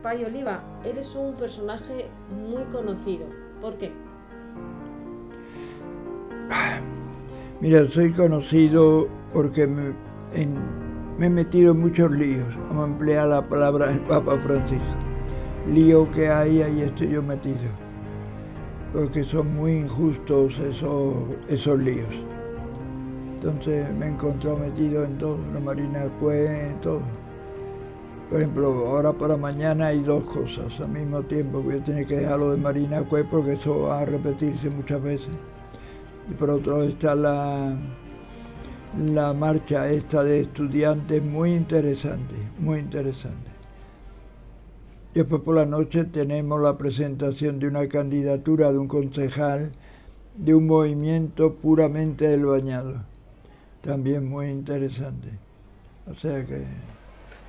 Pay Oliva, eres un personaje muy conocido. ¿Por qué? Mira, soy conocido porque me he metido en muchos líos. Vamos a emplear la palabra del Papa Francisco. Lío que hay, ahí estoy yo metido. Porque son muy injustos esos líos. Entonces me he encontrado metido en todo, en la Marina Cue, en todo. Por ejemplo, ahora para mañana hay dos cosas al mismo tiempo. Voy a tener que dejarlo de Marina Cue porque eso va a repetirse muchas veces. Y por otro lado está la marcha esta de estudiantes, muy interesante, muy interesante. Después por la noche tenemos la presentación de una candidatura de un concejal de un movimiento puramente del Bañado. También muy interesante. O sea que...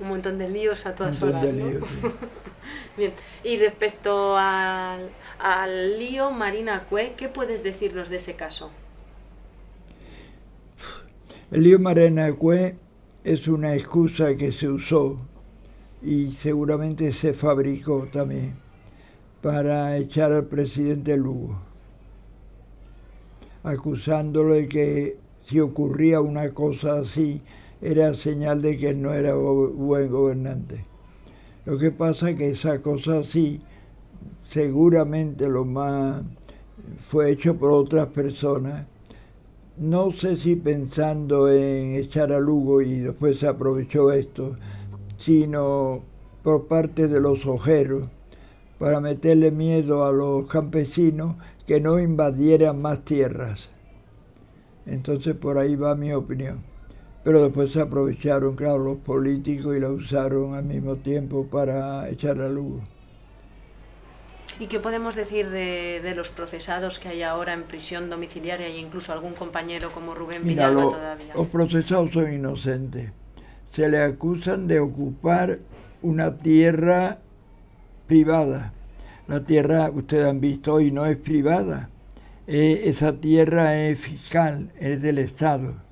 Un montón de líos a todas horas, de ¿no? líos, sí. Bien, y respecto al lío Marina Cue, ¿qué puedes decirnos de ese caso? El lío Marina Cue es una excusa que se usó y seguramente se fabricó también para echar al presidente Lugo, acusándolo de que si ocurría una cosa así era señal de que él no era buen gobernante. Lo que pasa es que esa cosa así seguramente lo más fue hecho por otras personas, no sé si pensando en echar a Lugo y después se aprovechó esto, sino por parte de los ojeros, para meterle miedo a los campesinos que no invadieran más tierras. Entonces por ahí va mi opinión. Pero después se aprovecharon, claro, los políticos y la usaron al mismo tiempo para echar a Lugo. ¿Y qué podemos decir de los procesados que hay ahora en prisión domiciliaria e incluso algún compañero como Rubén Villalba todavía? Los procesados son inocentes. Se le acusan de ocupar una tierra privada. La tierra, ustedes han visto hoy, no es privada. Esa tierra es fiscal, es del Estado.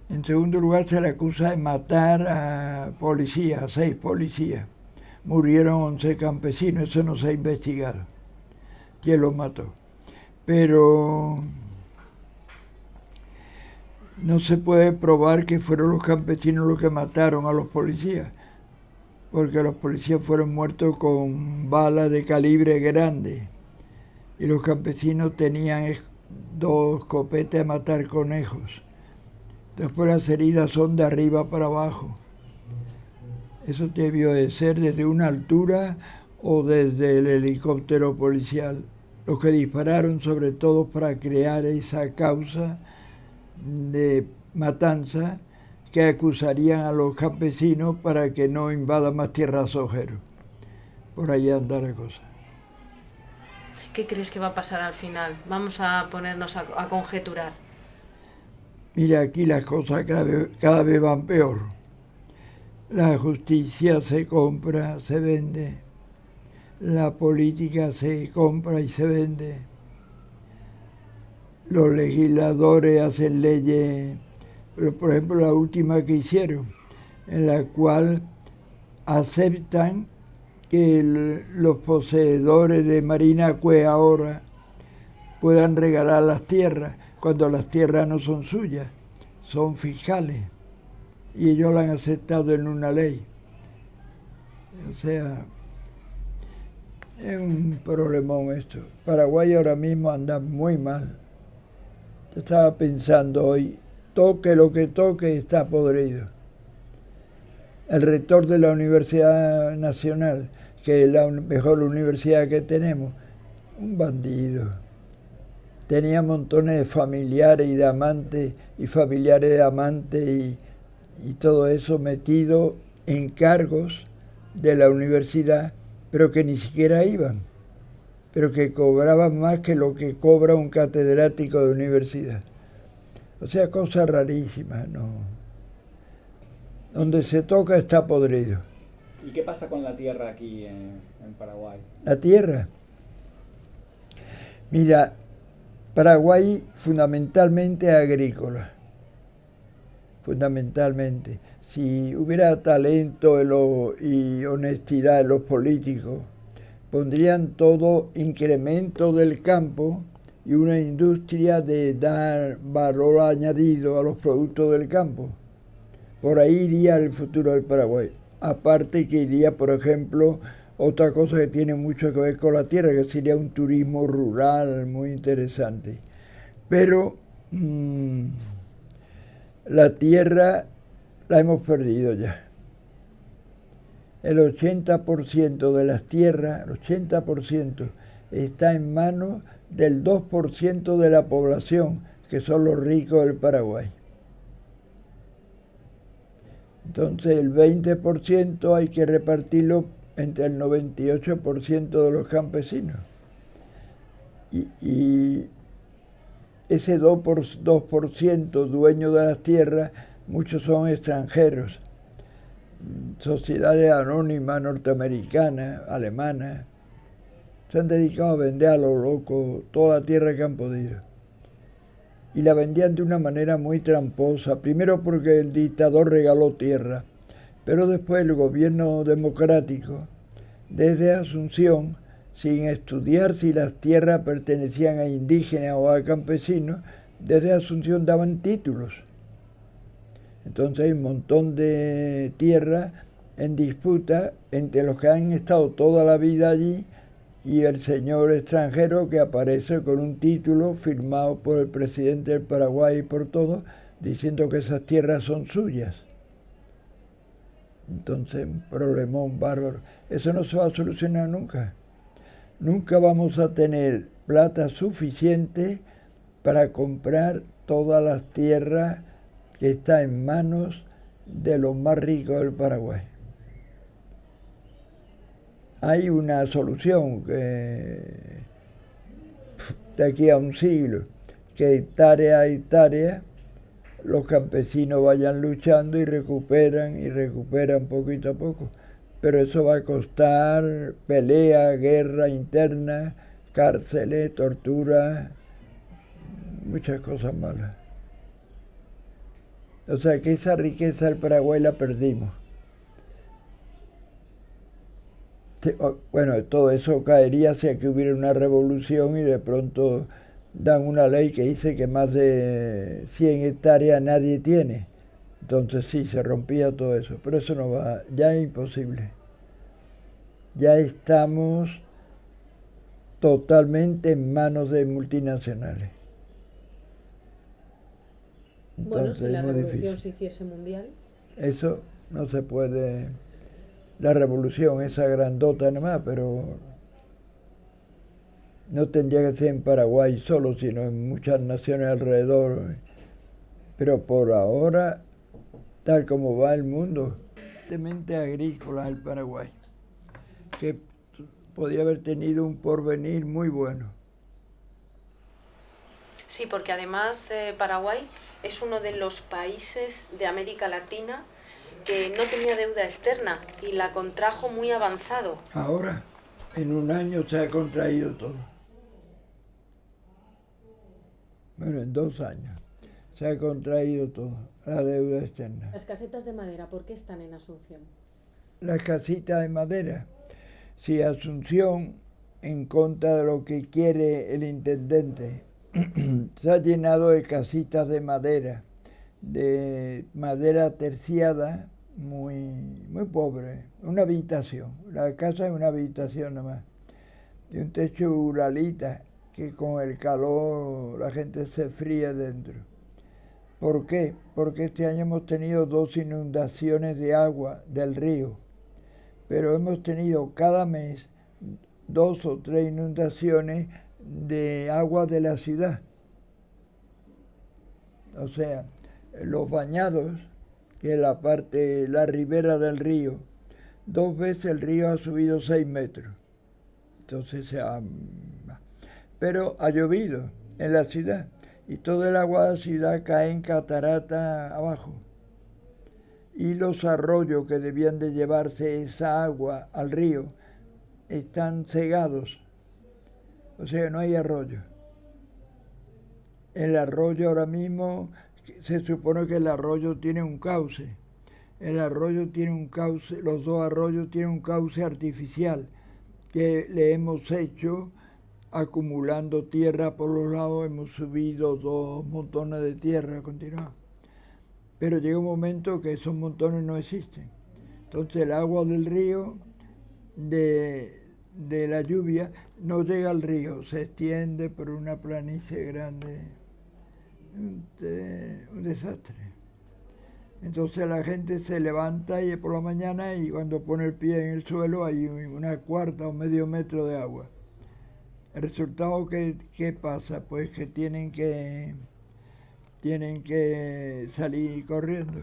En segundo lugar, se le acusa de matar a policías, a 6 policías. Murieron 11 campesinos, eso no se ha investigado. ¿Quién los mató? Pero no se puede probar que fueron los campesinos los que mataron a los policías, porque los policías fueron muertos con balas de calibre grande y los campesinos tenían 2 escopetas de matar conejos. Después las heridas son de arriba para abajo. Eso debió de ser desde una altura o desde el helicóptero policial. Los que dispararon sobre todo para crear esa causa de matanza que acusarían a los campesinos para que no invadan más tierras ojeros. Por ahí anda la cosa. ¿Qué crees que va a pasar al final? Vamos a ponernos a conjeturar. Mira, aquí las cosas cada vez van peor. La justicia se compra, se vende. La política se compra y se vende. Los legisladores hacen leyes, pero por ejemplo la última que hicieron, en la cual aceptan que los poseedores de Marina Cue ahora puedan regalar las tierras, cuando las tierras no son suyas, son fiscales. Y ellos la han aceptado en una ley. O sea, es un problemón esto. Paraguay ahora mismo anda muy mal. Yo estaba pensando hoy, toque lo que toque, está podrido. El rector de la Universidad Nacional, que es la mejor universidad que tenemos, un bandido. Tenía montones de familiares y de amantes, y familiares de amantes, y todo eso metido en cargos de la universidad, pero que ni siquiera iban, pero que cobraban más que lo que cobra un catedrático de universidad. O sea, cosas rarísimas, ¿no? Donde se toca está podrido. ¿Y qué pasa con la tierra aquí en Paraguay? La tierra. Mira, Paraguay fundamentalmente agrícola. Fundamentalmente. si hubiera talento y honestidad en los políticos, pondrían todo incremento del campo y una industria de dar valor añadido a los productos del campo. Por ahí iría el futuro del Paraguay. Aparte que iría, por ejemplo, otra cosa que tiene mucho que ver con la tierra, que sería un turismo rural muy interesante. Pero la tierra la hemos perdido ya. El 80% de las tierras, el 80% está en manos del 2% de la población, que son los ricos del Paraguay. Entonces el 20% hay que repartirlo entre el 98% de los campesinos. Y ese 2% dueños de las tierras, muchos son extranjeros. Sociedades anónimas norteamericanas, alemanas, se han dedicado a vender a lo loco toda la tierra que han podido. Y la vendían de una manera muy tramposa, primero porque el dictador regaló tierra, pero después el gobierno democrático, desde Asunción, sin estudiar si las tierras pertenecían a indígenas o a campesinos, desde Asunción daban títulos. Entonces hay un montón de tierra en disputa entre los que han estado toda la vida allí y el señor extranjero que aparece con un título firmado por el presidente del Paraguay y por todos, diciendo que esas tierras son suyas. Entonces, un problemón bárbaro. Eso no se va a solucionar nunca. Nunca vamos a tener plata suficiente para comprar todas las tierras que están en manos de los más ricos del Paraguay. Hay una solución que de aquí a un siglo, que hectárea a hectárea los campesinos vayan luchando y recuperan poquito a poco. Pero eso va a costar pelea, guerra interna, cárceles, tortura, muchas cosas malas. O sea que esa riqueza del Paraguay la perdimos. Bueno, todo eso caería si aquí hubiera una revolución y de pronto dan una ley que dice que más de 100 hectáreas nadie tiene. Entonces sí, se rompía todo eso, pero eso no va, ya es imposible. Ya estamos totalmente en manos de multinacionales. Entonces, bueno, si la revolución se hiciese mundial. Eso no se puede. La revolución, esa grandota nomás, pero no tendría que ser en Paraguay solo, sino en muchas naciones alrededor. Pero por ahora, tal como va el mundo, fuertemente agrícola el Paraguay, que podía haber tenido un porvenir muy bueno. Sí, porque además Paraguay es uno de los países de América Latina que no tenía deuda externa y la contrajo muy avanzado. Ahora, en un año se ha contraído todo. Bueno, en 2 años se ha contraído todo, la deuda externa. Las casetas de madera, ¿por qué están en Asunción? Las casitas de madera. Si Asunción, en contra de lo que quiere el intendente, se ha llenado de casitas de madera terciada, muy pobre, una habitación, la casa es una habitación nomás, y un techo uralita que con el calor la gente se fría dentro. ¿Por qué? Porque este año hemos tenido 2 inundaciones de agua del río, pero hemos tenido cada mes 2 o 3 inundaciones de agua de la ciudad. O sea, los bañados, que es la ribera del río, 2 veces el río ha subido 6 metros. Entonces, pero ha llovido en la ciudad y todo el agua de la ciudad cae en catarata abajo. Y los arroyos que debían de llevarse esa agua al río están cegados. O sea, no hay arroyo. El arroyo ahora mismo, se supone que el arroyo tiene un cauce, El arroyo tiene un cauce, los dos arroyos tienen un cauce artificial que le hemos hecho acumulando tierra por los lados, hemos subido 2 montones de tierra continuado. Pero llega un momento que esos montones no existen. Entonces el agua del río, de la lluvia, no llega al río, se extiende por una planicie grande. Un desastre. Entonces la gente se levanta y por la mañana y cuando pone el pie en el suelo hay una cuarta o medio metro de agua. El resultado, ¿qué pasa? Pues que tienen que salir corriendo.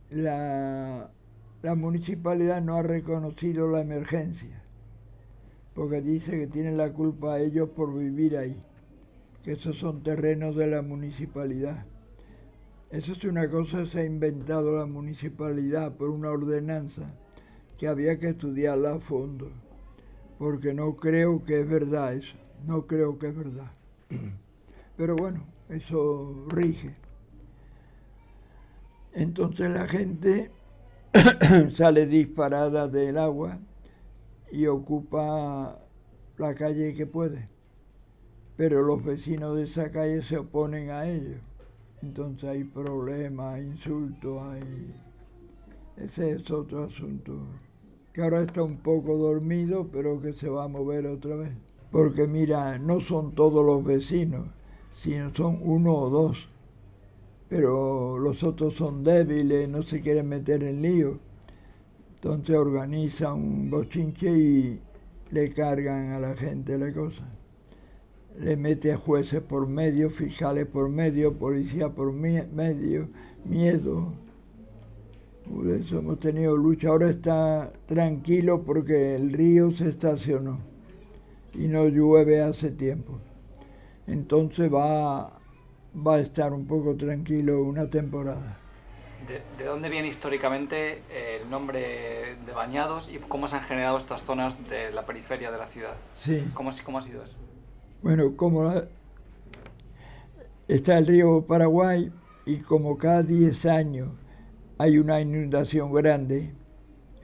La municipalidad no ha reconocido la emergencia, porque dice que tienen la culpa ellos por vivir ahí, que esos son terrenos de la municipalidad. Eso es una cosa que se ha inventado la municipalidad por una ordenanza que había que estudiarla a fondo, porque no creo que es verdad eso, no creo que es verdad. Pero bueno, eso rige. Entonces la gente sale disparada del agua y ocupa la calle que puede, pero los vecinos de esa calle se oponen a ello. Entonces hay problemas, hay insultos, ese es otro asunto, que ahora está un poco dormido, pero que se va a mover otra vez. Porque mira, no son todos los vecinos, sino son 1 o 2, pero los otros son débiles, no se quieren meter en lío. Entonces organizan un bochinche y le cargan a la gente la cosa. Le mete a jueces por medio, fiscales por medio, policía por medio, miedo. De eso hemos tenido lucha. Ahora está tranquilo porque el río se estacionó y no llueve hace tiempo. Entonces va a estar un poco tranquilo una temporada. ¿De dónde viene históricamente el nombre de Bañados y cómo se han generado estas zonas de la periferia de la ciudad? Sí. ¿Cómo ha sido eso? Bueno, está el río Paraguay y como cada 10 años hay una inundación grande,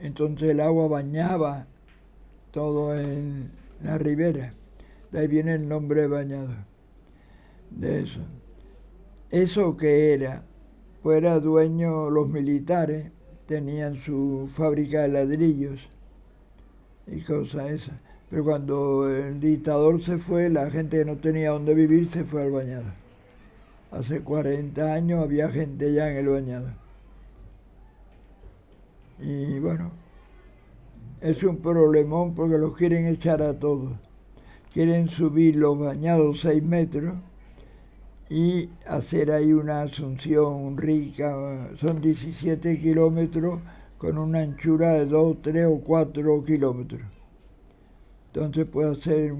entonces el agua bañaba todo en la ribera. De ahí viene el nombre de Bañados, de eso. ¿Eso qué era? Pues era dueño, los militares tenían su fábrica de ladrillos y cosas esas. Pero cuando el dictador se fue, la gente que no tenía dónde vivir se fue al Bañado. Hace 40 años había gente ya en el Bañado. Y bueno, es un problemón porque los quieren echar a todos. Quieren subir los Bañados 6 metros y hacer ahí una Asunción rica. Son 17 kilómetros con una anchura de 2, 3 o 4 kilómetros. Entonces puede hacer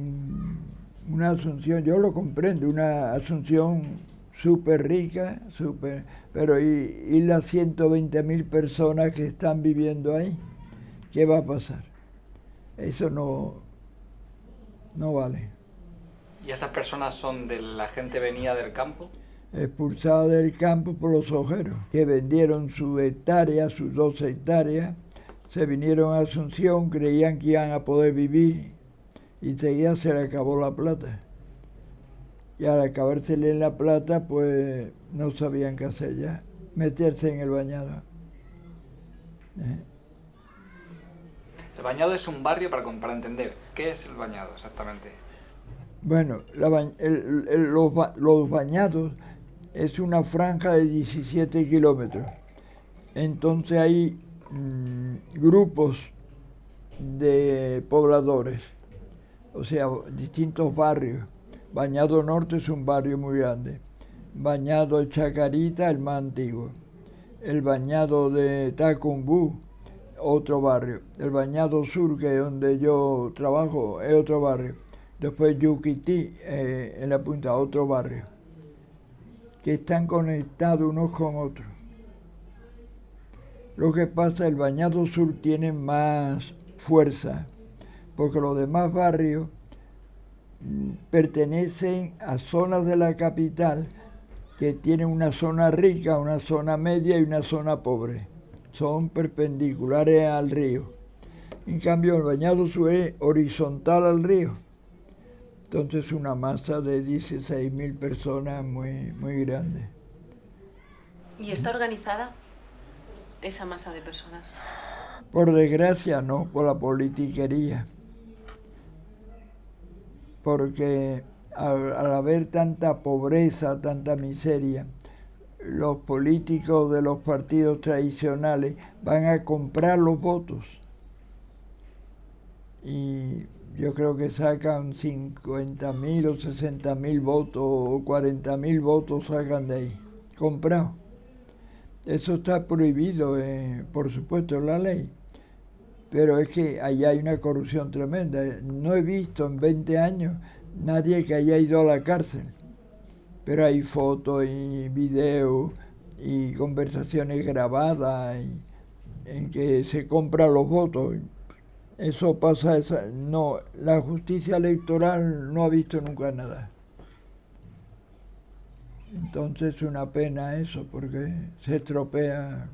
una Asunción, yo lo comprendo, una Asunción súper rica, pero y las 120.000 personas que están viviendo ahí, ¿qué va a pasar? Eso no vale. ¿Y esas personas son de la gente venida del campo? Expulsada del campo por los ojeros, que vendieron su hectárea, sus 12 hectáreas, se vinieron a Asunción, creían que iban a poder vivir, y enseguida se le acabó la plata. Y al acabársele la plata, pues no sabían qué hacer ya, meterse en el Bañado. El Bañado es un barrio para entender. ¿Qué es el Bañado exactamente? Bueno, los Bañados es una franja de 17 kilómetros. Entonces hay grupos de pobladores, o sea, distintos barrios. Bañado Norte es un barrio muy grande. Bañado Chacarita, el más antiguo. El Bañado de Tacumbú, otro barrio. El Bañado Sur, que es donde yo trabajo, es otro barrio. Después Yuquití, en la punta, otro barrio. Que están conectados unos con otros. Lo que pasa, el Bañado Sur tiene más fuerza, porque los demás barrios pertenecen a zonas de la capital que tiene una zona rica, una zona media y una zona pobre. Son perpendiculares al río. En cambio, el Bañado Sur es horizontal al río. Entonces, una masa de 16.000 personas muy, muy grande. ¿Y está organizada esa masa de personas? Por desgracia, no, por la politiquería. Porque al haber tanta pobreza, tanta miseria, los políticos de los partidos tradicionales van a comprar los votos. Y yo creo que sacan 50.000 o 60.000 votos o 40.000 votos sacan de ahí, comprados. Eso está prohibido, por supuesto, en la ley. Pero es que allá hay una corrupción tremenda. No he visto en 20 años nadie que haya ido a la cárcel. Pero hay fotos y videos y conversaciones grabadas en que se compran los votos. Eso pasa, no, la justicia electoral no ha visto nunca nada. Entonces es una pena eso, porque se estropea.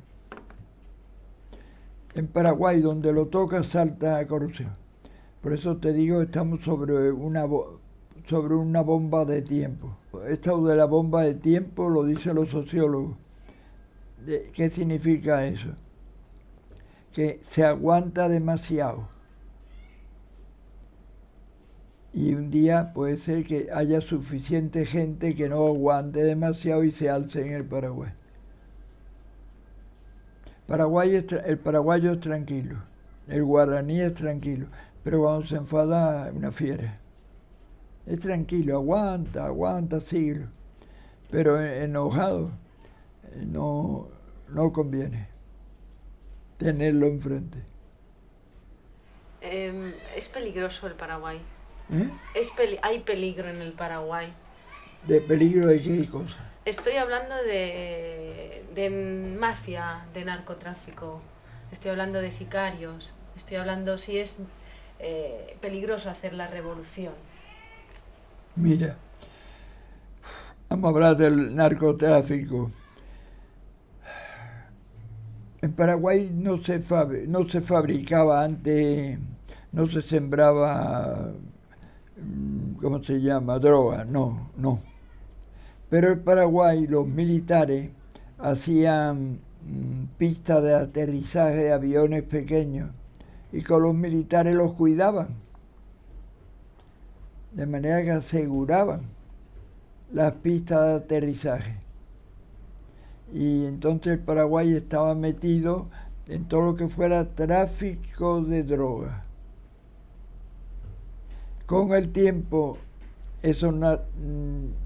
En Paraguay, donde lo toca, salta corrupción. Por eso te digo, estamos sobre una bomba de tiempo. Esto de la bomba de tiempo lo dicen los sociólogos. ¿Qué significa eso? Que se aguanta demasiado. Y un día puede ser que haya suficiente gente que no aguante demasiado y se alce en el Paraguay. El paraguayo es tranquilo, el guaraní es tranquilo, pero cuando se enfada es una fiera. Es tranquilo, aguanta siglos, pero enojado no conviene tenerlo enfrente. Es peligroso el Paraguay. ¿Eh? Hay peligro en el Paraguay. ¿De peligro de qué cosa? Estoy hablando de mafia, de narcotráfico. Estoy hablando de sicarios. Estoy hablando si es peligroso hacer la revolución. Mira, vamos a hablar del narcotráfico. En Paraguay no se fabricaba antes, no se sembraba, ¿cómo se llama? Droga, no. Pero en Paraguay los militares hacían pistas de aterrizaje de aviones pequeños y con los militares los cuidaban. De manera que aseguraban las pistas de aterrizaje. Y entonces el Paraguay estaba metido en todo lo que fuera tráfico de droga. Con el tiempo, esos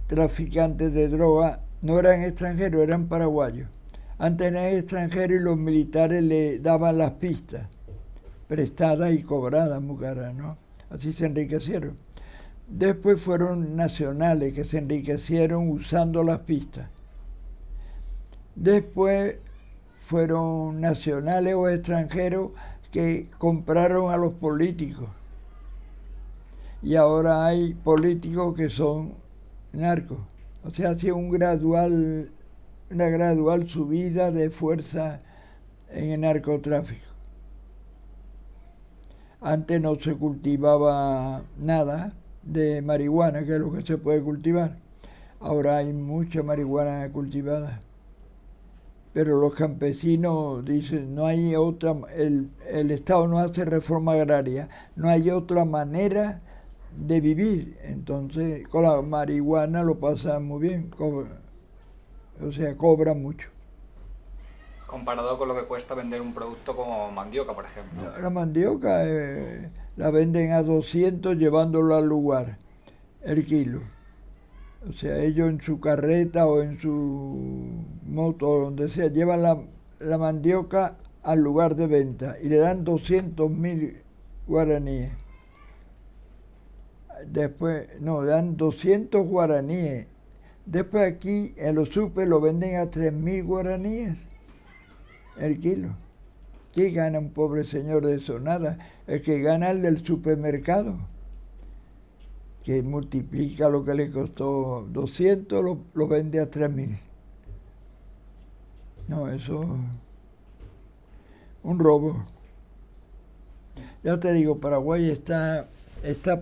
traficantes de droga no eran extranjeros, eran paraguayos. Antes eran extranjeros y los militares le daban las pistas, prestadas y cobradas muy caras, ¿no? Así se enriquecieron. Después fueron nacionales que se enriquecieron usando las pistas. Después fueron nacionales o extranjeros que compraron a los políticos. Y ahora hay políticos que son narcos. O sea, ha sido una gradual subida de fuerza en el narcotráfico. Antes no se cultivaba nada de marihuana, que es lo que se puede cultivar. Ahora hay mucha marihuana cultivada. Pero los campesinos dicen, no hay otra, el Estado no hace reforma agraria, no hay otra manera de vivir. Entonces, con la marihuana lo pasan muy bien, cobran mucho. Comparado con lo que cuesta vender un producto como mandioca, por ejemplo. La mandioca la venden a 200 llevándolo al lugar, el kilo. O sea, ellos en su carreta o en su moto, donde sea, llevan la mandioca al lugar de venta y le dan 200.000 guaraníes. Después, le dan 200 guaraníes. Después aquí en los super lo venden a 3.000 guaraníes el kilo. ¿Qué gana un pobre señor de eso? Nada. El que gana el del supermercado. que multiplica lo que le costó 200, lo vende a 3.000. No, eso un robo. Ya te digo, Paraguay está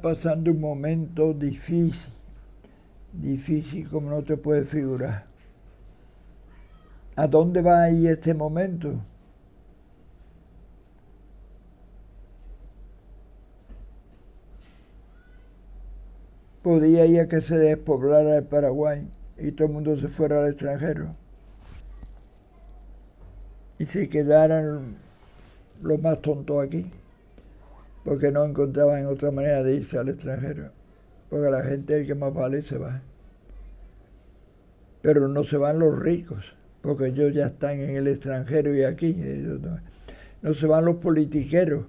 pasando un momento difícil como no te puedes figurar. ¿A dónde va a ir este momento? Podía ir a que se despoblara el Paraguay y todo el mundo se fuera al extranjero y se quedaran los más tontos aquí, porque no encontraban otra manera de irse al extranjero, porque la gente, el que más vale, se va. Pero no se van los ricos, porque ellos ya están en el extranjero y aquí. Ellos no se van los politiqueros,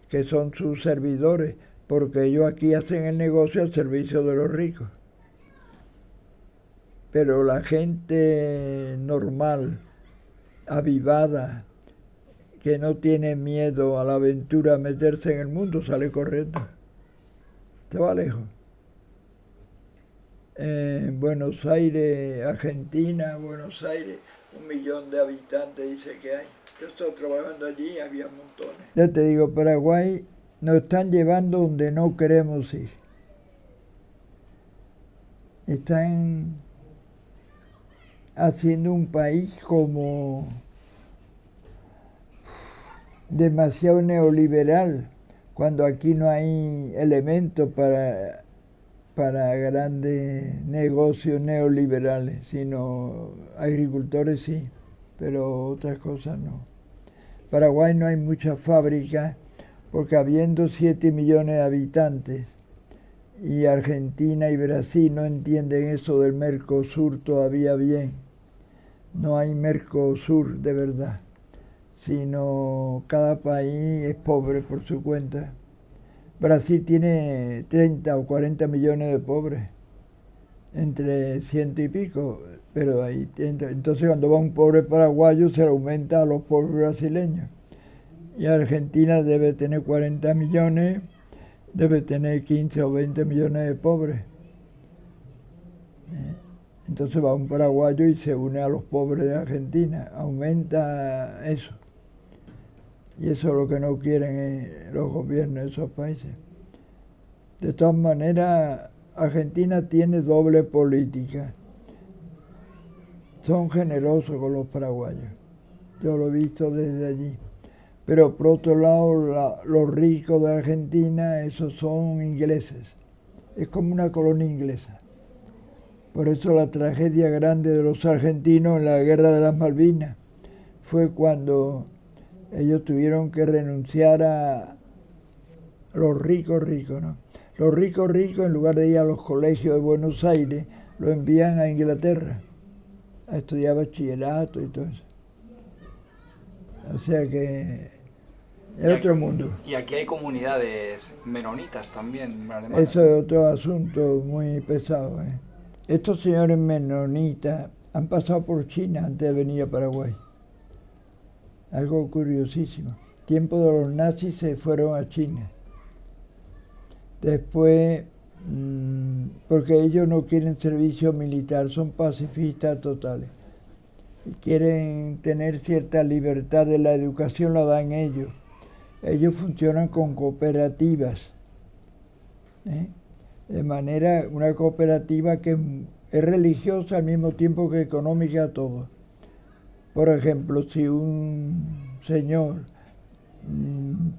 que son sus servidores, porque ellos aquí hacen el negocio al servicio de los ricos. Pero la gente normal, avivada, que no tiene miedo a la aventura, a meterse en el mundo, sale corriendo. Se va lejos. En Buenos Aires, Argentina, Buenos Aires, 1 millón de habitantes dice que hay. Yo estoy trabajando allí y había montones. Ya te digo, Paraguay nos están llevando donde no queremos ir. Están haciendo un país como demasiado neoliberal, cuando aquí no hay elementos para grandes negocios neoliberales, sino agricultores sí, pero otras cosas no. Paraguay no hay muchas fábricas, porque habiendo 7 millones de habitantes, y Argentina y Brasil no entienden eso del Mercosur todavía bien. No hay Mercosur de verdad, sino cada país es pobre por su cuenta. Brasil tiene 30 o 40 millones de pobres, entre 100 y pico, pero ahí entonces cuando va un pobre paraguayo se le aumenta a los pobres brasileños. Y Argentina debe tener 40 millones, debe tener 15 o 20 millones de pobres. Entonces va un paraguayo y se une a los pobres de Argentina, aumenta eso. Y eso es lo que no quieren los gobiernos de esos países. De todas maneras, Argentina tiene doble política. Son generosos con los paraguayos. Yo lo he visto desde allí. Pero por otro lado, los ricos de Argentina, esos son ingleses. Es como una colonia inglesa. Por eso la tragedia grande de los argentinos en la Guerra de las Malvinas fue cuando ellos tuvieron que renunciar a los ricos, ¿no? Los ricos, en lugar de ir a los colegios de Buenos Aires, lo envían a Inglaterra a estudiar bachillerato y todo eso. O sea que es otro mundo. Y aquí hay comunidades menonitas también en Alemania. Eso es otro asunto muy pesado. Estos señores menonitas han pasado por China antes de venir a Paraguay. Algo curiosísimo. Tiempo de los nazis se fueron a China. Después, porque ellos no quieren servicio militar, son pacifistas totales. Y quieren tener cierta libertad de la educación, la dan ellos. Ellos funcionan con cooperativas. De manera, una cooperativa que es religiosa al mismo tiempo que económica todo. Por ejemplo, si un señor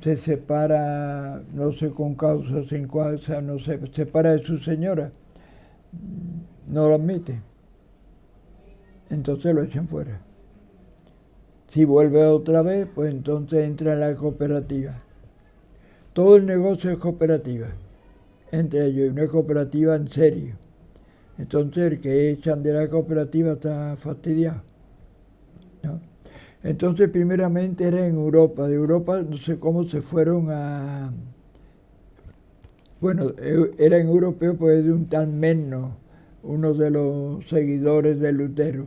se separa, no sé, con causa, sin causa, no sé, se separa de su señora, no lo admite. Entonces lo echan fuera. Si vuelve otra vez, pues entonces entra en la cooperativa. Todo el negocio es cooperativa. Entre ellos, una cooperativa en serio. Entonces el que echan de la cooperativa está fastidiado, ¿no? Entonces primeramente era en Europa. De Europa no sé cómo se fueron a... Bueno, eran europeos pues de un tal Menno, uno de los seguidores de Lutero.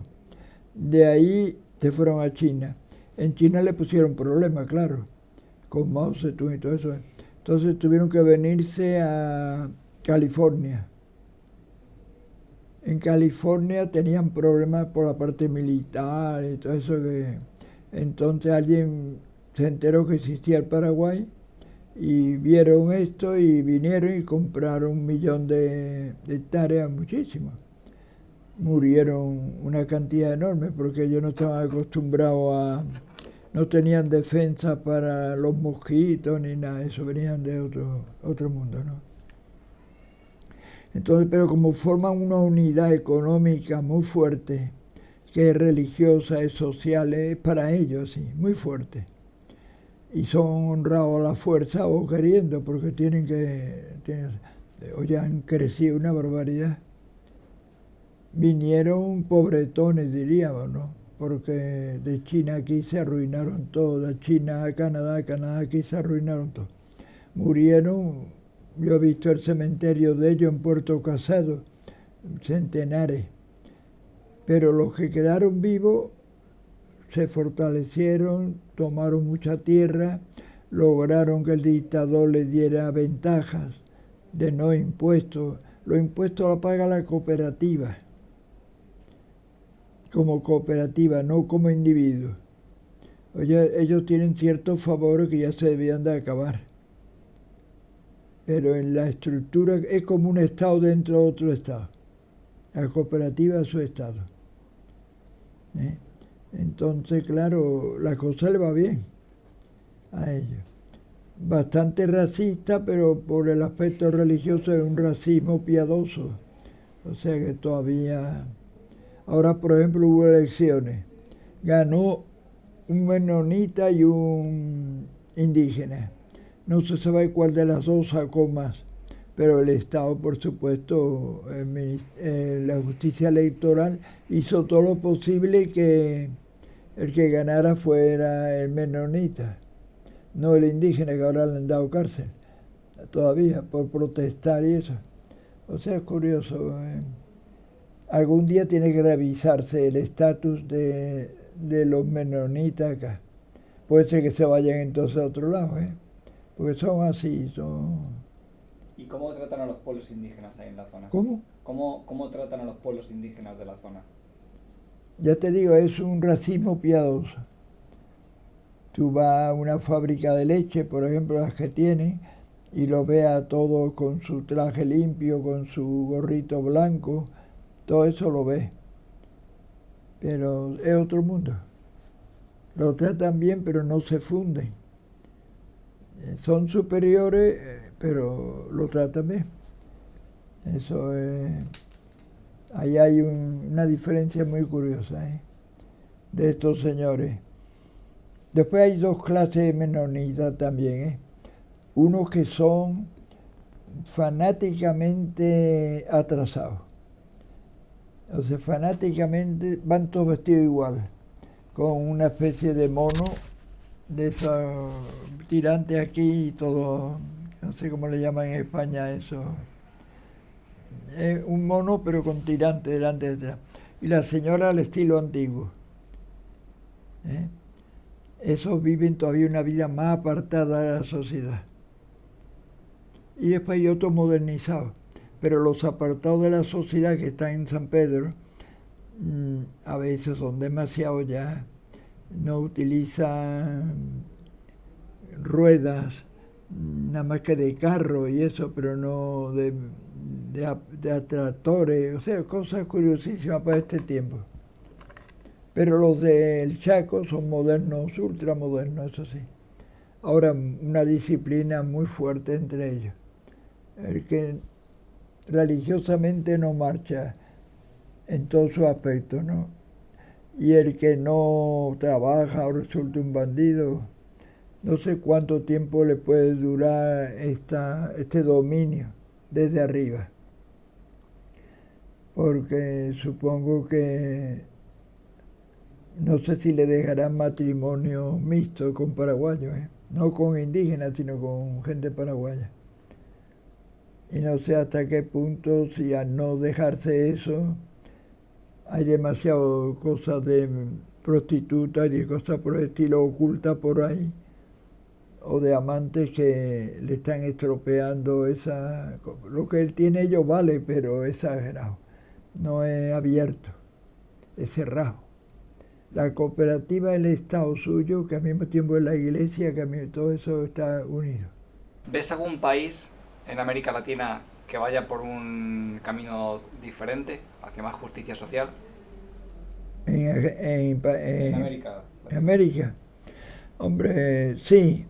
De ahí se fueron a China. En China le pusieron problemas, claro, con Mao Zedong y todo eso. Entonces tuvieron que venirse a California. En California tenían problemas por la parte militar y todo eso que... Entonces alguien se enteró que existía el Paraguay y vieron esto y vinieron y compraron 1 millón de hectáreas, muchísimo. Murieron una cantidad enorme porque ellos no estaban acostumbrados a... No tenían defensa para los mosquitos ni nada, eso venían de otro mundo, ¿no? Entonces, pero como forman una unidad económica muy fuerte, que es religiosa, es social, es para ellos, sí, muy fuerte. Y son honrados a la fuerza o queriendo, porque hoy han crecido una barbaridad. Vinieron pobretones, diríamos, ¿no? Porque de China aquí se arruinaron todo, de China a Canadá aquí se arruinaron todo. Murieron, yo he visto el cementerio de ellos en Puerto Casado, centenares. Pero los que quedaron vivos se fortalecieron, tomaron mucha tierra, lograron que el dictador les diera ventajas de no impuestos. Los impuestos los paga la cooperativa, como cooperativa, no como individuo. Oye, ellos tienen ciertos favores que ya se debían de acabar. Pero en la estructura es como un Estado dentro de otro Estado. La cooperativa es su Estado. Entonces, claro, la cosa le va bien a ellos. Bastante racista, pero por el aspecto religioso es un racismo piadoso. O sea que todavía... Ahora, por ejemplo, hubo elecciones. Ganó un menonita y un indígena. No se sabe cuál de las dos sacó más. Pero el Estado, por supuesto, la justicia electoral hizo todo lo posible que el que ganara fuera el menonita, no el indígena, que ahora le han dado cárcel, todavía, por protestar y eso. O sea, es curioso. Algún día tiene que revisarse el estatus de los menonitas acá. Puede ser que se vayan entonces a otro lado, porque son así, son... ¿Y cómo tratan a los pueblos indígenas ahí en la zona? ¿Cómo? ¿Cómo tratan a los pueblos indígenas de la zona? Ya te digo, es un racismo piadoso. Tú vas a una fábrica de leche, por ejemplo, las que tienen, y lo ves a todos con su traje limpio, con su gorrito blanco, todo eso lo ves. Pero es otro mundo. Lo tratan bien, pero no se funden. Son superiores, pero lo tratan bien. Eso es... Ahí hay una diferencia muy curiosa de estos señores. Después hay dos clases de menonitas también. Unos que son fanáticamente atrasados. O sea, fanáticamente van todos vestidos igual, con una especie de mono, de esos tirantes aquí y todo, no sé cómo le llaman en España eso. Es un mono pero con tirante delante y detrás. Y la señora al estilo antiguo. Esos viven todavía una vida más apartada de la sociedad. Y después hay otros modernizados. Pero los apartados de la sociedad que están en San Pedro, a veces son demasiado ya. No utilizan ruedas, nada más que de carro y eso, pero no de atractores, o sea, cosas curiosísimas para este tiempo. Pero los del Chaco son modernos, ultramodernos, eso sí. Ahora, una disciplina muy fuerte entre ellos. El que religiosamente no marcha en todos sus aspectos, ¿no? Y el que no trabaja o resulta un bandido, no sé cuánto tiempo le puede durar este dominio desde arriba. Porque supongo que no sé si le dejarán matrimonio mixto con paraguayos, no con indígenas, sino con gente paraguaya. Y no sé hasta qué punto, si al no dejarse eso, hay demasiado cosas de prostitutas y de cosas por el estilo ocultas por ahí, o de amantes que le están estropeando lo que él tiene ellos vale, pero es exagerado, no es abierto, es cerrado. La cooperativa es el Estado suyo, que al mismo tiempo es la iglesia, que todo eso está unido. ¿Ves algún país en América Latina que vaya por un camino diferente, hacia más justicia social? En América. En América, hombre, sí.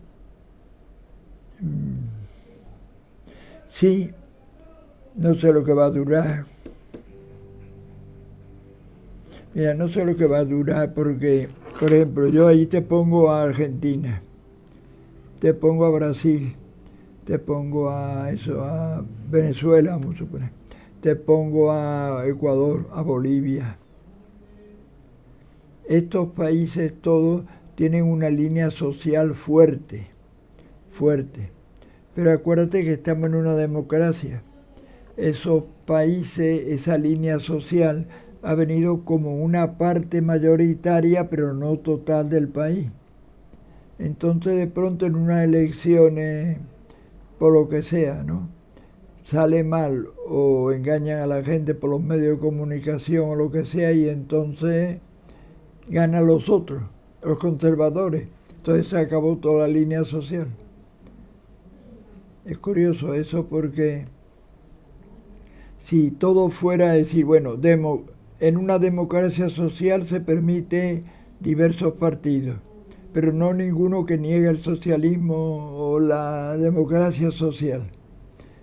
Sí, no sé lo que va a durar. Mira, no sé lo que va a durar porque, por ejemplo, yo ahí te pongo a Argentina, te pongo a Brasil, te pongo a Venezuela, vamos a suponer, te pongo a Ecuador, a Bolivia. Estos países todos tienen una línea social fuerte. Pero acuérdate que estamos en una democracia. Esos países, esa línea social ha venido como una parte mayoritaria, pero no total del país. Entonces de pronto en unas elecciones, por lo que sea, ¿no?, sale mal o engañan a la gente por los medios de comunicación o lo que sea, y entonces ganan los otros, los conservadores. Entonces se acabó toda la línea social. Es curioso eso porque si todo fuera a decir, bueno, en una democracia social se permite diversos partidos, pero no ninguno que niegue el socialismo o la democracia social.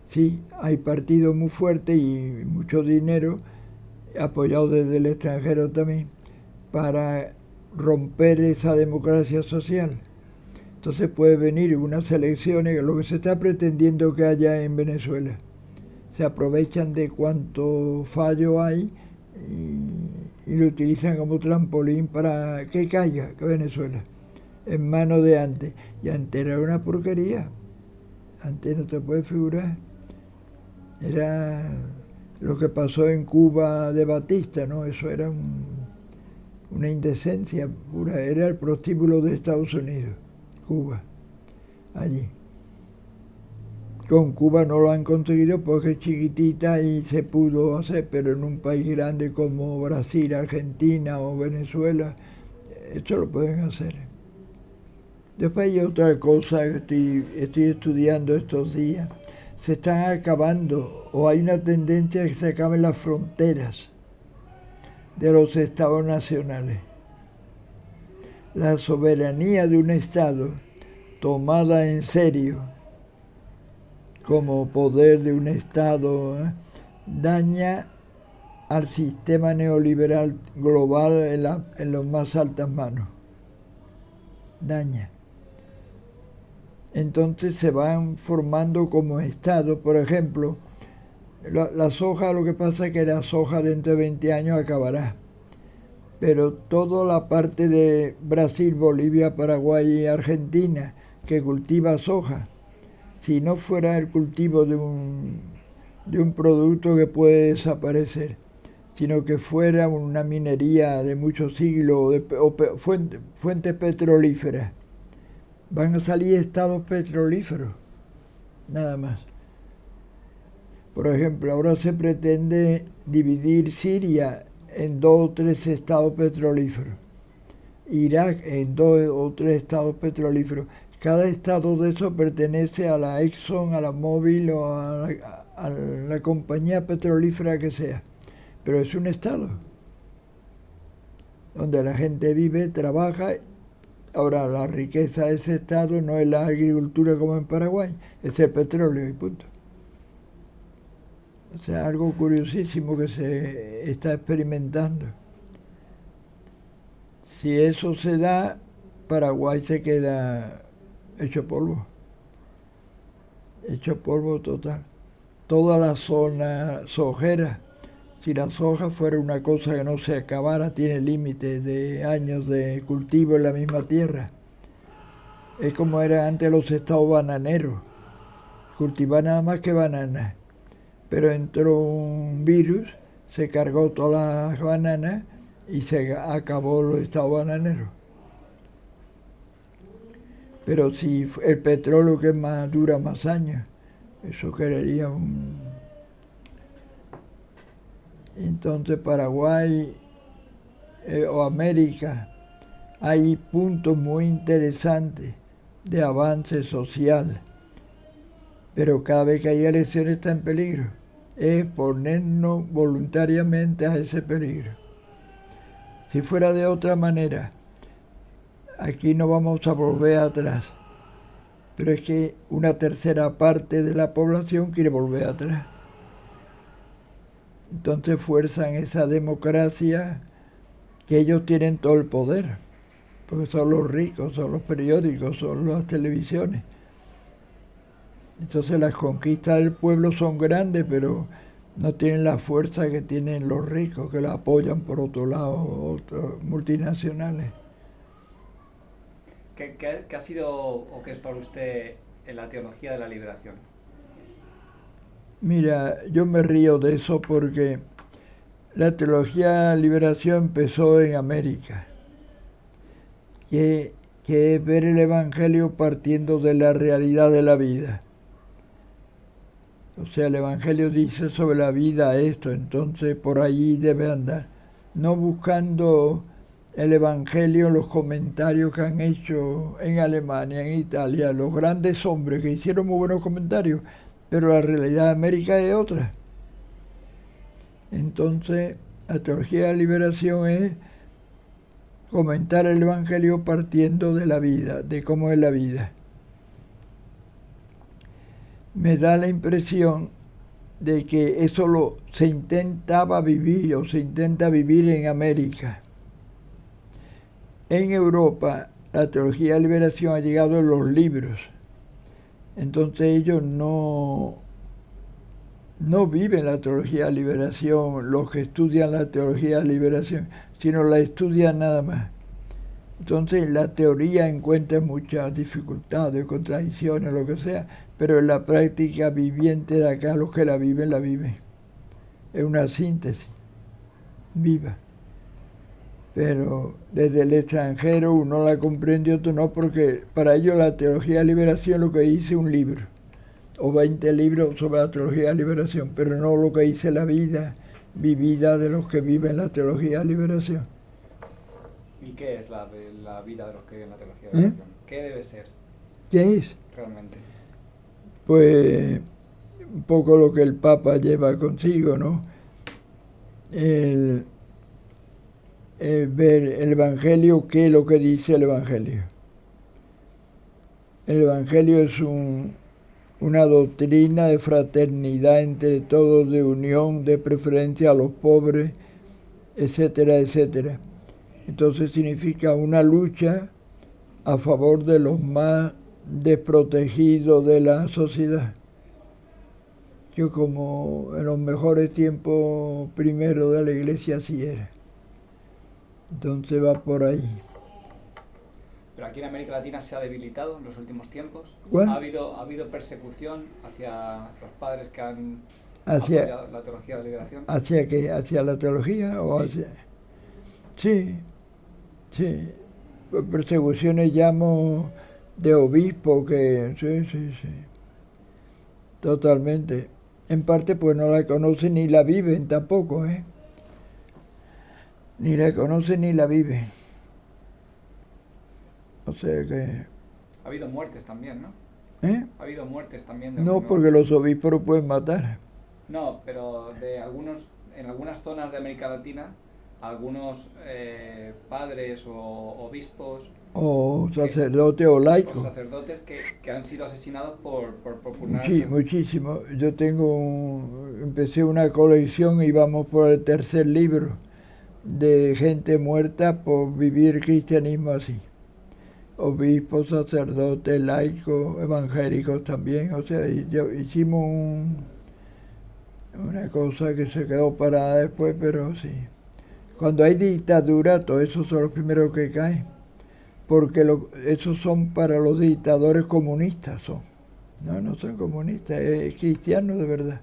Sí, hay partidos muy fuertes y mucho dinero, apoyados desde el extranjero también, para romper esa democracia social. Entonces puede venir unas elecciones, lo que se está pretendiendo que haya en Venezuela. Se aprovechan de cuánto fallo hay y lo utilizan como trampolín para que caiga Venezuela en manos de antes. Y antes era una porquería. Antes no te puedes figurar. Era lo que pasó en Cuba de Batista, ¿no? Eso era una indecencia pura. Era el prostíbulo de Estados Unidos, Cuba, allí. Con Cuba no lo han conseguido porque es chiquitita y se pudo hacer, pero en un país grande como Brasil, Argentina o Venezuela, esto lo pueden hacer. Después hay otra cosa que estoy estudiando estos días. Se están acabando, o hay una tendencia a que se acaben las fronteras de los estados nacionales. La soberanía de un estado tomada en serio como poder de un estado daña al sistema neoliberal global en las más altas manos. Daña. Entonces se van formando como estados. Por ejemplo, la soja, lo que pasa es que la soja dentro de 20 años acabará. Pero toda la parte de Brasil, Bolivia, Paraguay y Argentina que cultiva soja, si no fuera el cultivo de un producto que puede desaparecer, sino que fuera una minería de muchos siglos o fuentes petrolíferas, van a salir estados petrolíferos, nada más. Por ejemplo, ahora se pretende dividir Siria en 2 o 3 estados petrolíferos, Irak en 2 o 3 estados petrolíferos. Cada estado de eso pertenece a la Exxon, a la Mobil o a la compañía petrolífera que sea. Pero es un estado donde la gente vive, trabaja. Ahora, la riqueza de ese estado no es la agricultura como en Paraguay, es el petróleo y punto. O sea, algo curiosísimo que se está experimentando. Si eso se da, Paraguay se queda hecho polvo total. Toda la zona sojera, si la soja fuera una cosa que no se acabara, tiene límites de años de cultivo en la misma tierra. Es como era antes los estados bananeros, cultivaban nada más que bananas, pero entró un virus, se cargó todas las bananas y se acabó los estados bananeros. Pero si el petróleo que más dura más años, eso crearía un... Entonces Paraguay o América hay puntos muy interesantes de avance social, pero cada vez que hay elecciones está en peligro. Es ponernos voluntariamente a ese peligro. Si fuera de otra manera, aquí no vamos a volver atrás. Pero es que una tercera parte de la población quiere volver atrás. Entonces fuerzan esa democracia que ellos tienen todo el poder, porque son los ricos, son los periódicos, son las televisiones. Entonces las conquistas del pueblo son grandes, pero no tienen la fuerza que tienen los ricos, que la apoyan por otro lado, otros multinacionales. ¿Qué ha sido o qué es para usted la teología de la liberación? Mira, yo me río de eso porque la teología de la liberación empezó en América, que es ver el Evangelio partiendo de la realidad de la vida. O sea, el Evangelio dice sobre la vida esto, entonces por allí debe andar. No buscando el Evangelio, los comentarios que han hecho en Alemania, en Italia, los grandes hombres que hicieron muy buenos comentarios, pero la realidad de América es otra. Entonces, la teología de la liberación es comentar el Evangelio partiendo de la vida, de cómo es la vida. Me da la impresión de que eso se intentaba vivir o se intenta vivir en América. En Europa, la teología de la liberación ha llegado en los libros. Entonces ellos no viven la teología de la liberación, los que estudian la teología de la liberación, sino la estudian nada más. Entonces la teoría encuentra muchas dificultades, contradicciones, lo que sea, pero en la práctica viviente de acá, los que la viven, la viven. Es una síntesis viva. Pero desde el extranjero uno la comprende y otro no, porque para ellos la teología de la liberación lo que dice es un libro, o 20 libros sobre la teología de la liberación, pero no lo que dice la vida vivida de los que viven la teología de la liberación. ¿Y qué es la vida de los que viven la teología de la liberación? ¿Qué debe ser? ¿Qué es? Realmente. Pues un poco lo que el Papa lleva consigo, ¿no? Ver el Evangelio, qué es lo que dice el Evangelio. El Evangelio es una doctrina de fraternidad entre todos, de unión, de preferencia a los pobres, etcétera, etcétera. Entonces significa una lucha a favor de los más desprotegidos de la sociedad. Yo como en los mejores tiempos primero de la iglesia así era. Entonces va por ahí. Pero aquí en América Latina se ha debilitado en los últimos tiempos. ¿Cuál? ¿Ha habido persecución hacia los padres que han apoyado la teología de la liberación? ¿Hacia qué? ¿Hacia la teología? O sí. Sí. Persecuciones llamo de obispos que... Sí. Totalmente. En parte pues no la conocen ni la viven tampoco, ¿eh? Ni la conocen ni la viven. O sea que... Ha habido muertes también, ¿no? ¿Eh? Ha habido muertes también. No, porque los obispos lo pueden matar. No, pero en algunas zonas de América Latina, algunos padres o obispos... O sacerdotes o laicos. O sacerdotes que han sido asesinados por propugnar... Muchísimo. Yo empecé una colección y vamos por el 3er libro de gente muerta por vivir cristianismo así. Obispos, sacerdotes, laicos, evangélicos también. O sea, hicimos una cosa que se quedó parada después, pero sí. Cuando hay dictadura, todos esos son los primeros que caen. Porque esos son para los dictadores comunistas. No son comunistas, es cristiano de verdad.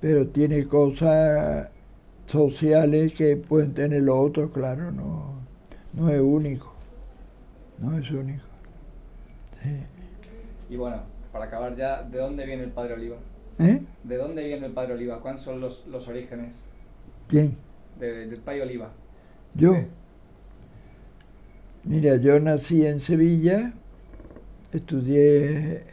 Pero tiene cosas sociales que pueden tener los otros, claro, no es único. No es único. Sí. Y bueno, para acabar ya, ¿de dónde viene el Padre Oliva? ¿Eh? ¿De dónde viene el Padre Oliva? ¿Cuáles son los orígenes ¿Quién? del Padre Oliva? Yo. Sí. Mira, yo nací en Sevilla, estudié,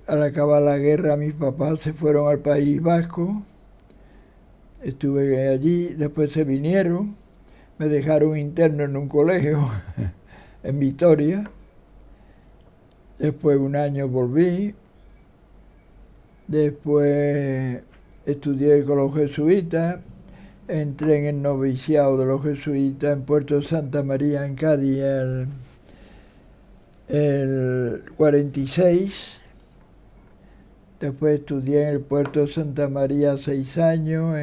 al acabar la guerra mis papás se fueron al País Vasco, estuve allí, después se vinieron, me dejaron interno en un colegio en Vitoria, después un año volví, después estudié con los jesuitas, entré en el noviciado de los jesuitas en Puerto de Santa María, en Cádiz, el 46. Después estudié en el Puerto de Santa María 6 años,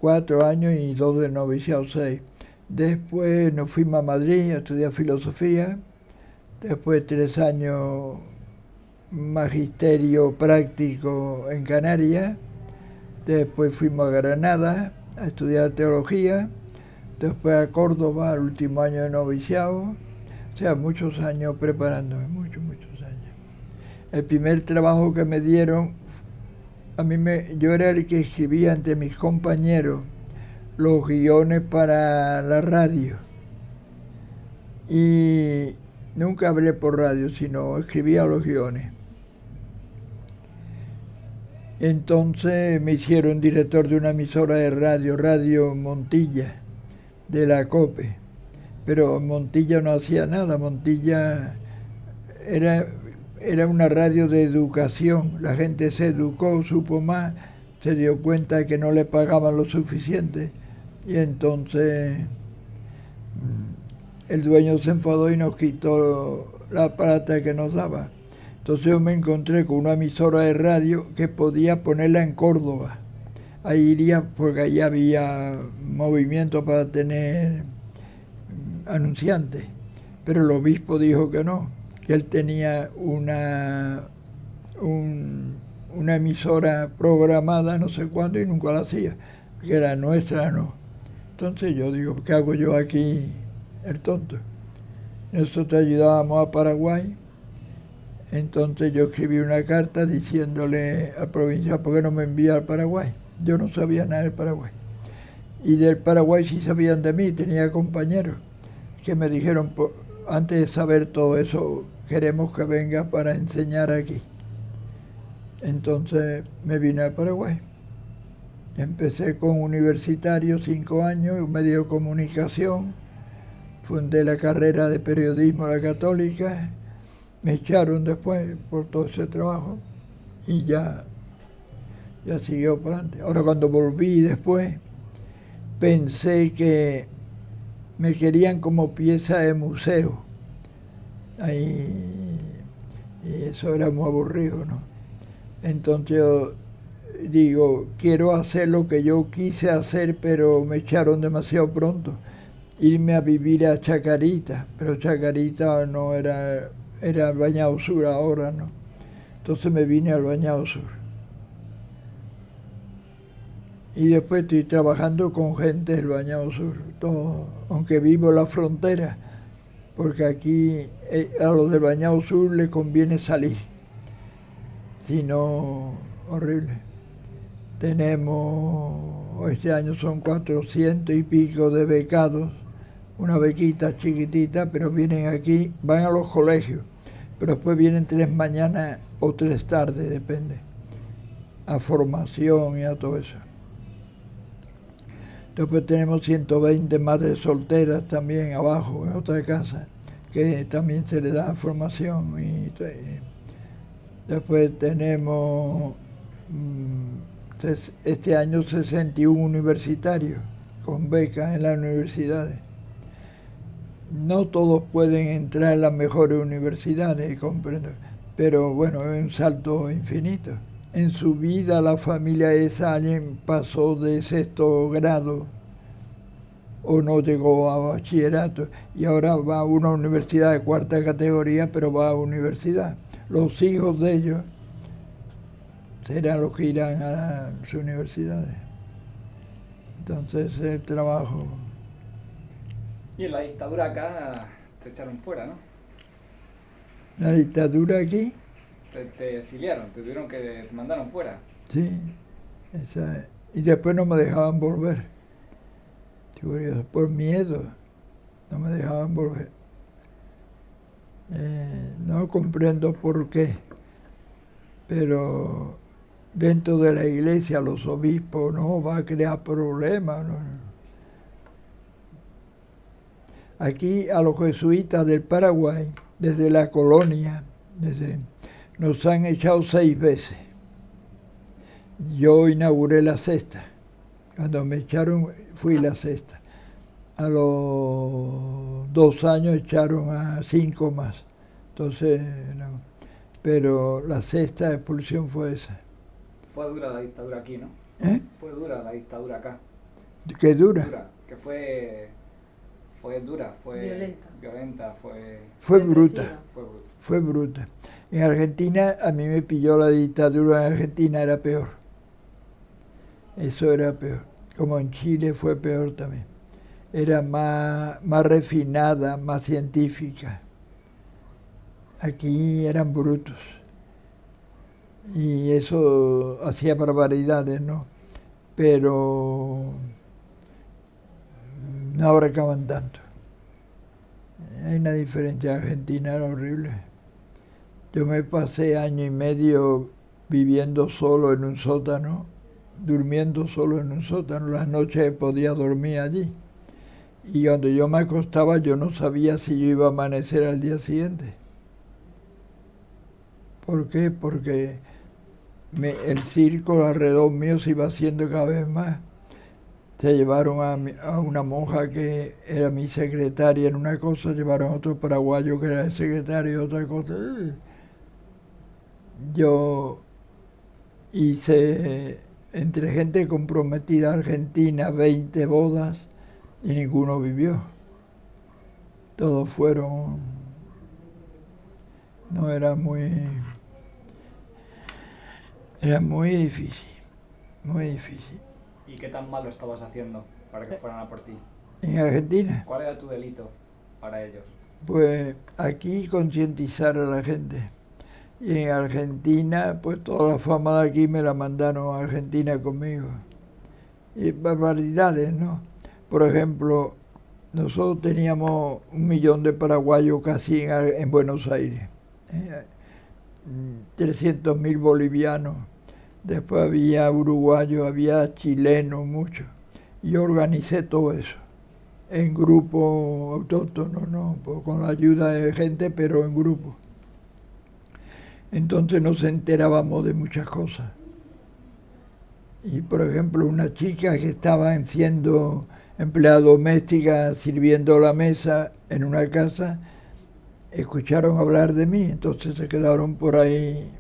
4 años y 2 de noviciado 6. Después nos fuimos a Madrid a estudiar filosofía. Después 3 años magisterio práctico en Canarias. Después fuimos a Granada a estudiar teología, después a Córdoba al último año de noviciado, o sea, muchos años preparándome, muchos años. El primer trabajo que me dieron, yo era el que escribía ante mis compañeros los guiones para la radio. Y nunca hablé por radio, sino escribía los guiones. Entonces me hicieron director de una emisora de radio, Radio Montilla, de la COPE. Pero Montilla no hacía nada, Montilla era una radio de educación. La gente se educó, supo más, se dio cuenta de que no le pagaban lo suficiente. Y entonces el dueño se enfadó y nos quitó la plata que nos daba. Entonces yo me encontré con una emisora de radio que podía ponerla en Córdoba. Ahí iría porque allá había movimiento para tener anunciantes. Pero el obispo dijo que no, que él tenía una emisora programada no sé cuándo y nunca la hacía, que era nuestra, no. Entonces yo digo, ¿qué hago yo aquí, el tonto? Nosotros ayudábamos a Paraguay. Entonces yo escribí una carta diciéndole al provincial, ¿por qué no me envía al Paraguay? Yo no sabía nada del Paraguay. Y del Paraguay sí sabían de mí, tenía compañeros que me dijeron, antes de saber todo eso, queremos que venga para enseñar aquí. Entonces me vine al Paraguay. Empecé con universitario, 5 años, medio de comunicación, fundé la carrera de periodismo de la Católica. Me echaron después por todo ese trabajo y ya siguió para adelante. Ahora cuando volví después, pensé que me querían como pieza de museo. Ahí, y eso era muy aburrido, ¿no? Entonces yo digo, quiero hacer lo que yo quise hacer, pero me echaron demasiado pronto. Irme a vivir a Chacarita, pero Chacarita no era el Bañado Sur ahora, ¿no? Entonces me vine al Bañado Sur. Y después estoy trabajando con gente del Bañado Sur, todo, aunque vivo en la frontera, porque aquí a los del Bañado Sur les conviene salir, si no, horrible. Tenemos, este año son 400 y pico de becados, una bequita chiquitita, pero vienen aquí, van a los colegios, pero después vienen 3 mañanas o 3 tardes, depende, a formación y a todo eso. Después tenemos 120 madres solteras también abajo, en otra casa, que también se les da formación. Y después tenemos este año 61 universitarios con becas en las universidades. No todos pueden entrar en las mejores universidades, comprendo, pero bueno, es un salto infinito. En su vida la familia esa alguien pasó de 6º grado o no llegó a bachillerato y ahora va a una universidad de 4ª categoría, pero va a universidad. Los hijos de ellos serán los que irán a sus universidades. Entonces el trabajo... Y en la dictadura acá te echaron fuera, ¿no? La dictadura aquí, Te exiliaron, te mandaron fuera. sí, y después no me dejaban volver. Curioso, por miedo, no me dejaban volver. No comprendo por qué, pero dentro de la iglesia los obispos no va a crear problemas. No. Aquí a los jesuitas del Paraguay, desde la colonia, nos han echado 6 veces. Yo inauguré la 6ª. Cuando me echaron, fui la 6ª. A los 2 años echaron a 5 más. Entonces, no. Pero la 6ª expulsión fue esa. Fue dura la dictadura aquí, ¿no? Fue dura la dictadura acá. ¿Qué dura? Que fue dura, fue violenta, fue bruta. Fue bruta. Fue bruta. En Argentina, a mí me pilló la dictadura en Argentina, era peor. Eso era peor. Como en Chile fue peor también. Era más refinada, más científica. Aquí eran brutos. Y eso hacía barbaridades, ¿no? Pero no abarcaban tanto. Hay una diferencia. Argentina era horrible. Yo me pasé 1 año y medio viviendo solo en un sótano, durmiendo solo en un sótano. Las noches podía dormir allí. Y cuando yo me acostaba yo no sabía si yo iba a amanecer al día siguiente. ¿Por qué? Porque el círculo alrededor mío se iba haciendo cada vez más. Se llevaron a una monja que era mi secretaria en una cosa, llevaron a otro paraguayo que era el secretario en otra cosa. Yo hice, entre gente comprometida argentina, 20 bodas y ninguno vivió. Todos fueron... No, era muy difícil, muy difícil. ¿Y qué tan malo estabas haciendo para que fueran a por ti? ¿En Argentina? ¿Cuál era tu delito para ellos? Pues aquí concientizar a la gente. Y en Argentina, pues toda la fama de aquí me la mandaron a Argentina conmigo. Y barbaridades, ¿no? Por ejemplo, nosotros teníamos 1 millón de paraguayos casi en Buenos Aires. 300.000 bolivianos. Después había uruguayos, había chilenos, muchos. Y yo organicé todo eso en grupo autóctono, ¿no? Pues con la ayuda de gente, pero en grupo. Entonces nos enterábamos de muchas cosas. Y por ejemplo, una chica que estaba siendo empleada doméstica sirviendo la mesa en una casa, escucharon hablar de mí, entonces se quedaron por ahí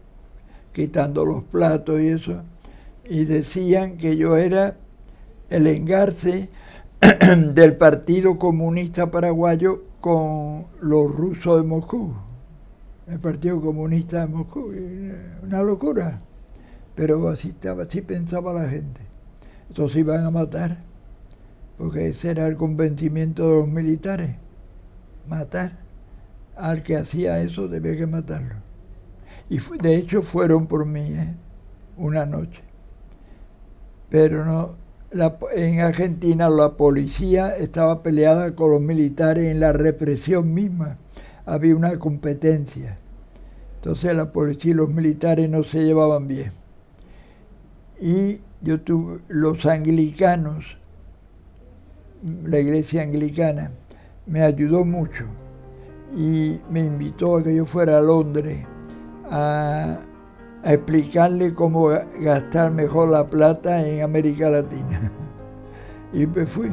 quitando los platos y eso, y decían que yo era el engarce del Partido Comunista Paraguayo con los rusos de Moscú, el Partido Comunista de Moscú, una locura, pero así pensaba la gente. Entonces iban a matar, porque ese era el convencimiento de los militares, matar. Al que hacía eso debía que matarlo. Y de hecho fueron por mí, una noche. Pero no, en Argentina la policía estaba peleada con los militares en la represión misma. Había una competencia. Entonces la policía y los militares no se llevaban bien. Y yo tuve los anglicanos, la iglesia anglicana, me ayudó mucho. Y me invitó a que yo fuera a Londres a explicarle cómo gastar mejor la plata en América Latina. Y me fui.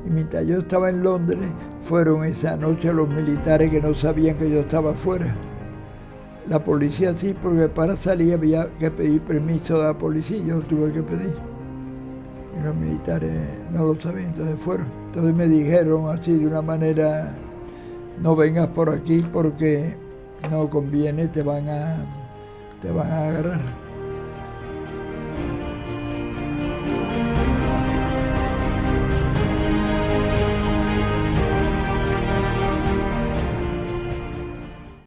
Y mientras yo estaba en Londres, fueron esa noche los militares que no sabían que yo estaba afuera. La policía sí, porque para salir había que pedir permiso de la policía, yo tuve que pedir. Y los militares no lo sabían, entonces fueron. Entonces me dijeron así de una manera: no vengas por aquí porque no conviene, te van a agarrar.